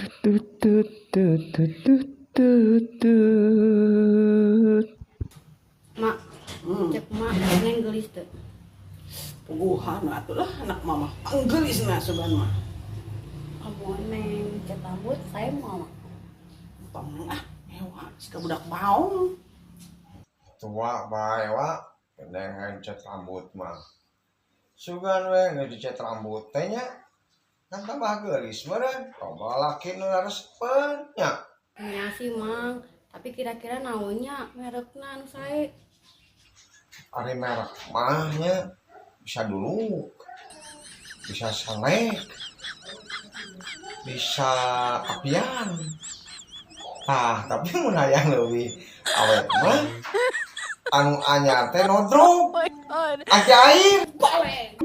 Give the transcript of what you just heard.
Tut tut tut tut tut tut tut. Mak, cek mak neng gelis teh. Puguhan atuh lah anak mama. Anggelis na sugan mah. Amun neng cat rambut saya mau mak. Pamang ewa sika budak baong. Tua bae wa dengan cat rambut mah sugan we ngecat rambut teh nya kan tambah geulis meureun coba laki nu respen nya Nya sih mang, tapi kira-kira naonnya merekna anu sae. ari merek mah nya bisa dulu bisa selek bisa apian tapi mun hayang leuwih awet mah anu anyar teh nodrong ajaib Boleh.